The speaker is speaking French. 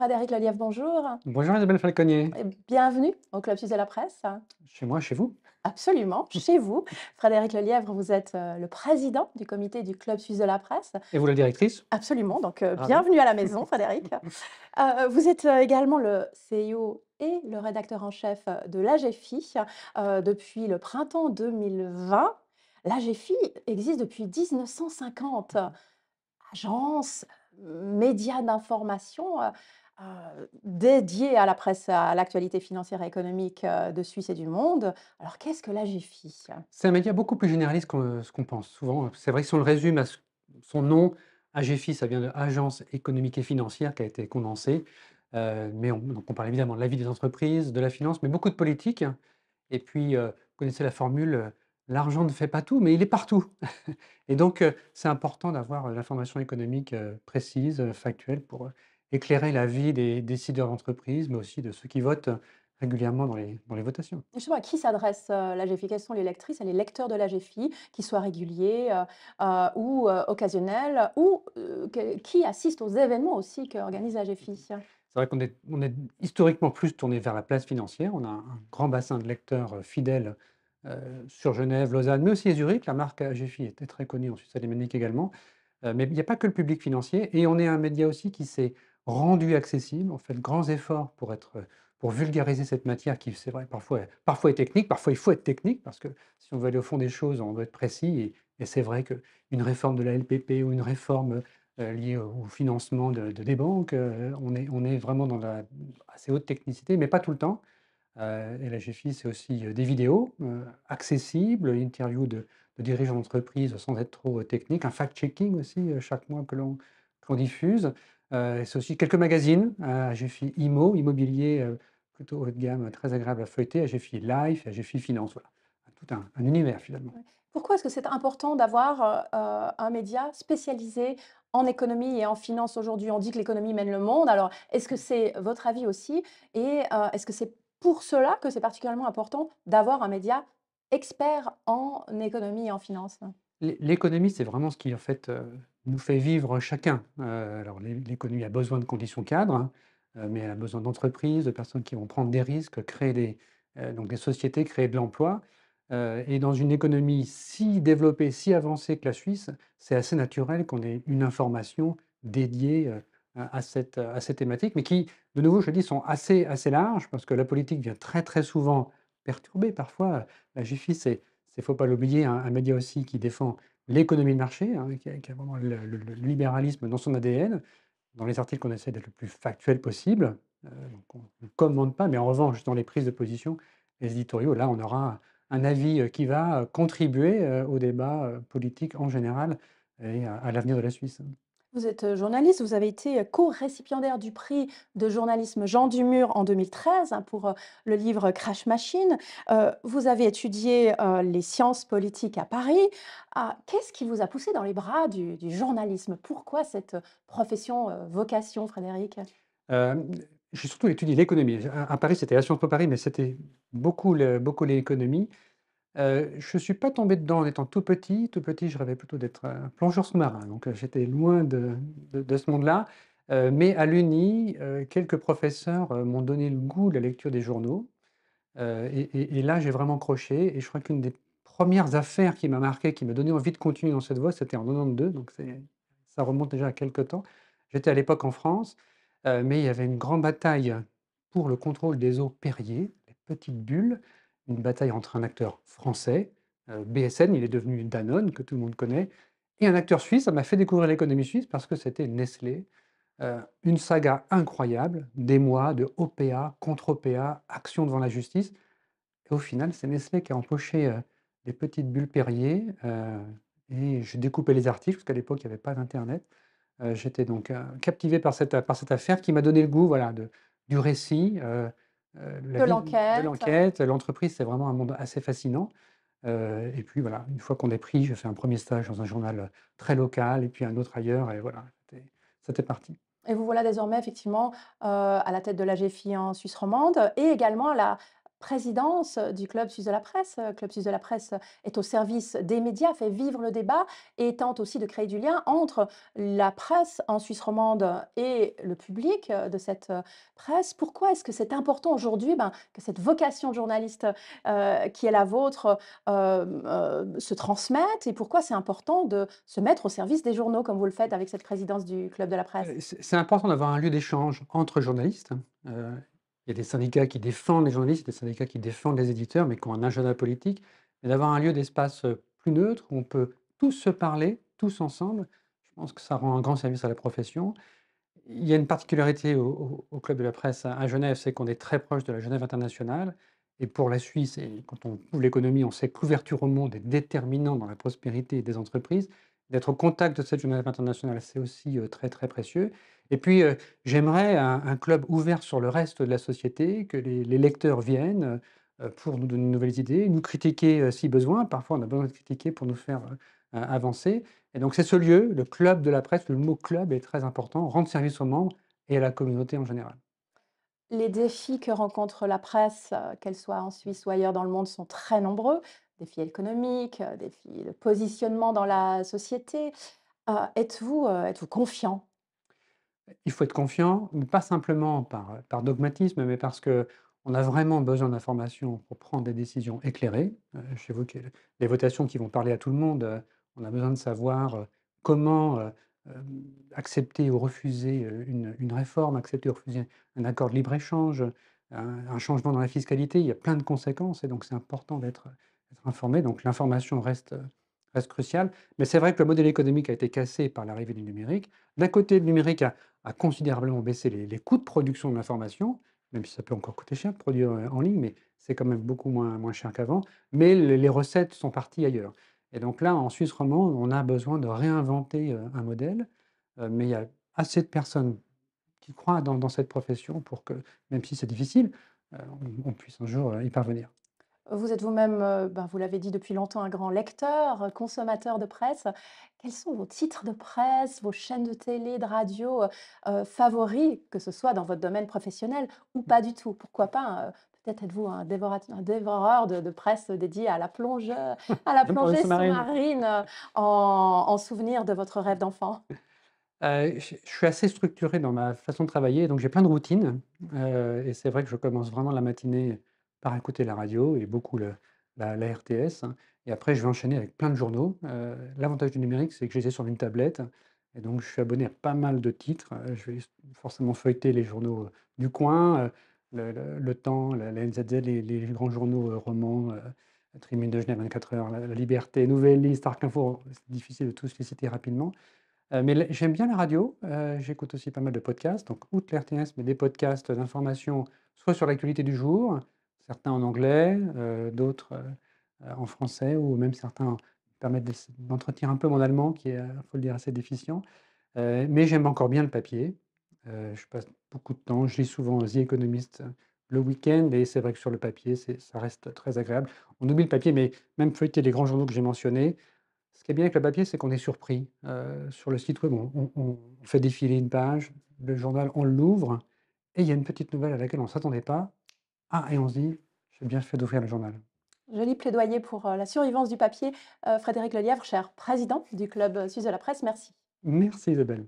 Frédéric Lelièvre, bonjour Bonjour Isabelle Falconier. et bienvenue au Club Suisse de la Presse. Chez moi, chez vous? Absolument, chez vous. Frédéric Lelièvre, vous êtes le président du comité du Club Suisse de la Presse. Et vous la directrice? Absolument, donc Ravi. bienvenue à la maison, Frédéric. Vous êtes également le CEO et le rédacteur en chef de l'AGFI depuis le printemps 2020. L'AGFI existe depuis 1950. Agence, média d'information, dédiée à la presse, à l'actualité financière et économique, de Suisse et du monde. Alors qu'est-ce que l'AGFI? C'est un média beaucoup plus généraliste ce qu'on pense souvent. C'est vrai que si on le résume à son nom, AGFI, ça vient de Agence économique et financière qui a été condensée. Mais donc on parle évidemment de la vie des entreprises, de la finance, mais beaucoup de politique. Et puis, vous connaissez la formule, l'argent ne fait pas tout, mais il est partout. Et donc, c'est important d'avoir l'information économique précise, factuelle pour éclairer la vie des décideurs d'entreprise, mais aussi de ceux qui votent régulièrement dans les votations. Justement, à qui s'adresse, l'AGFI? Quelles sont les lectrices et les lecteurs de l'AGFI, qu'ils soient réguliers, ou occasionnels ou qui assistent aux événements aussi qu'organise l'AGFI? C'est vrai qu'on est historiquement plus tourné vers la place financière. On a un grand bassin de lecteurs, fidèles, sur Genève, Lausanne, mais aussi à Zurich. La marque AGFI était très connue en Suisse alémanique également. Mais il n'y a pas que le public financier et on est un média aussi qui s'est rendu accessible. On fait de grands efforts pour vulgariser cette matière qui, c'est vrai, parfois est technique. Parfois, il faut être technique parce que si on veut aller au fond des choses, on veut être précis et c'est vrai qu'une réforme de la LPP ou une réforme, liée au financement des banques, on est vraiment dans la assez haute technicité, mais pas tout le temps. Et la GFI, c'est aussi, des vidéos, accessibles, interviews de dirigeants d'entreprise sans être trop, technique, un fact-checking aussi, chaque mois que l'on diffuse. Et c'est aussi quelques magazines, AGFI Immobilier, plutôt haut de gamme, très agréable à feuilleter, AGFI Life, AGFI Finance, voilà. Tout un univers finalement. Ouais. Pourquoi est-ce que c'est important d'avoir, un média spécialisé en économie et en finance aujourd'hui? On dit que l'économie mène le monde, alors est-ce que c'est votre avis aussi? Et est-ce que c'est pour cela que c'est particulièrement important d'avoir un média expert en économie et en finance? L'économie, c'est vraiment ce qui, en fait, nous fait vivre chacun. Alors l'économie a besoin de conditions cadres, hein, mais elle a besoin d'entreprises, de personnes qui vont prendre des risques, créer donc des sociétés, créer de l'emploi. Et dans une économie si développée, si avancée que la Suisse, c'est assez naturel qu'on ait une information dédiée, à cette thématique, mais qui, de nouveau, je le dis, sont assez larges parce que la politique vient très, très souvent perturber parfois. La GFI, c'est faut pas l'oublier, un média aussi qui défend l'économie de marché, hein, qui a vraiment le libéralisme dans son ADN. Dans les articles, on essaie d'être le plus factuel possible, donc on ne commande pas, mais en revanche, dans les prises de position, les éditoriaux, là, on aura un avis, qui va, contribuer, au débat, politique en général et à l'avenir de la Suisse. Vous êtes, journaliste, vous avez été, co-récipiendaire du prix de journalisme Jean Dumur en 2013, hein, pour, le livre Crash Machine. Vous avez étudié, les sciences politiques à Paris. Qu'est-ce qui vous a poussé dans les bras du journalisme? Pourquoi cette, profession, vocation, Frédéric? Hem, j'ai surtout étudié l'économie. À Paris, c'était à Sciences Po Paris, mais c'était beaucoup l'économie. Je ne suis pas tombé dedans en étant tout petit. Tout petit, je rêvais plutôt d'être un plongeur sous-marin, donc j'étais loin de ce monde-là. Mais à l'Uni, quelques professeurs, m'ont donné le goût de la lecture des journaux, et là, j'ai vraiment croché et je crois qu'une des premières affaires qui m'a marqué, qui m'a donné envie de continuer dans cette voie, c'était en 92, donc ça remonte déjà à quelque temps. J'étais à l'époque en France, mais il y avait une grande bataille pour le contrôle des eaux Perrier, les petites bulles, une bataille entre un acteur français, BSN, il est devenu Danone, que tout le monde connaît, et un acteur suisse. Ça m'a fait découvrir l'économie suisse parce que c'était Nestlé. Une saga incroyable, des mois de OPA contre OPA, action devant la justice et au final, c'est Nestlé qui a empoché, les petites bulles Perrier, et j'ai découpé les articles parce qu'à l'époque, il y avait pas d'internet. J'étais donc, captivé par cette affaire qui m'a donné le goût, voilà, du récit, la De vie de l'enquête? l'enquête. L'entreprise, c'est vraiment un monde assez fascinant, et puis voilà, une fois qu'on est pris, j'ai fait un premier stage dans un journal, très local et puis un autre ailleurs et voilà, c'était parti. Et vous voilà désormais effectivement, à la tête de l'AGFI en Suisse romande et également à la présidence du Club Suisse de la Presse. Club Suisse de la Presse est au service des médias, fait vivre le débat et tente aussi de créer du lien entre la presse en Suisse romande et le public de cette presse. Pourquoi est-ce que c'est important aujourd'hui que cette vocation de journaliste qui est la vôtre se transmette et pourquoi c'est important de se mettre au service des journaux comme vous le faites avec cette présidence du Club de la Presse? C'est important d'avoir un lieu d'échange entre journalistes. Il y a des syndicats qui défendent les journalistes, des syndicats qui défendent les éditeurs, mais qui ont un agenda politique. Et d'avoir un lieu d'espace, plus neutre, où on peut tous se parler, tous ensemble, je pense que ça rend un grand service à la profession. Il y a une particularité au Club de la Presse à Genève, c'est qu'on est très proche de la Genève internationale et pour la Suisse et quand on couvre l'économie, on sait que l'ouverture au monde est déterminant dans la prospérité des entreprises. D'être au contact de cette Genève internationale, c'est aussi, très, très précieux et puis, j'aimerais un club ouvert sur le reste de la société, que les lecteurs viennent, pour nous donner de nouvelles idées, nous critiquer, si besoin. Parfois, on a besoin de critiquer pour nous faire, avancer et donc c'est ce lieu, le club de la presse, le mot club est très important, rendre service aux membres et à la communauté en général. Les défis que rencontre la presse, qu'elle soit en Suisse ou ailleurs dans le monde, sont très nombreux. Défis économiques, défis de positionnement dans la société. Êtes-vous confiant? Il faut être confiant, mais pas simplement par dogmatisme, mais parce qu'on a vraiment besoin d'informations pour prendre des décisions éclairées. J'évoquais les votations qui vont parler à tout le monde, on a besoin de savoir, comment, accepter ou refuser, une réforme, accepter ou refuser un accord de libre-échange, un changement dans la fiscalité. Il y a plein de conséquences et donc c'est important d'être informé. Donc l'information reste cruciale. Mais c'est vrai que le modèle économique a été cassé par l'arrivée du numérique. D'un côté, le numérique a considérablement baissé les coûts de production de l'information, même si ça peut encore coûter cher de produire, en ligne, mais c'est quand même beaucoup moins cher qu'avant. Mais les recettes sont parties ailleurs et donc là, en Suisse romande, on a besoin de réinventer, un modèle, mais il y a assez de personnes qui croient dans cette profession pour que, même si c'est difficile, on puisse un jour, y parvenir. Vous êtes vous-même, vous l'avez dit depuis longtemps, un grand lecteur, consommateur de presse. Quels sont vos titres de presse, vos chaînes de télé, de radio, favoris, que ce soit dans votre domaine professionnel ou pas du tout? Pourquoi pas, peut-être êtes-vous un dévoreur de presse dédié à la Même pour les plongée sous-marines. sous-marine, en souvenir de votre rêve d'enfant? Je suis assez structuré dans ma façon de travailler, donc j'ai plein de routines, et c'est vrai que je commence vraiment la matinée par écouter la radio et beaucoup la RTS, hein, et après je vais enchaîner avec plein de journaux. L'avantage du numérique, c'est que je les ai sur une tablette et donc je suis abonné à pas mal de titres. Je vais forcément feuilleter les journaux, du coin, Le Temps, la NZZ, les grands journaux, romans, Tribune de Genève, 24 heures, la Liberté, Nouvelles Liste, Arc Info. C'est difficile de tous les citer rapidement. Mais j'aime bien la radio, j'écoute aussi pas mal de podcasts, donc outre l'RTS, mais des podcasts d'information, soit sur l'actualité du jour, certains en anglais, d'autres, en français ou même certains permettent d'entretenir un peu mon allemand qui est, faut le dire, assez déficient. Mais j'aime encore bien le papier, je passe beaucoup de temps, je lis souvent The Economist, le week-end et c'est vrai que sur le papier, ça reste très agréable. On oublie le papier, mais même feuilleter les grands journaux que j'ai mentionnés, ce qui est bien avec le papier, c'est qu'on est surpris. Sur le site web, on fait défiler une page, le journal, on l'ouvre et il y a une petite nouvelle à laquelle on ne s'attendait pas. Ah et on se dit: «J'ai bien fait d'ouvrir le journal». Joli plaidoyer pour, la survivance du papier. Frédéric Lelièvre, cher président du Club, suisse de la presse, merci. Merci Isabelle.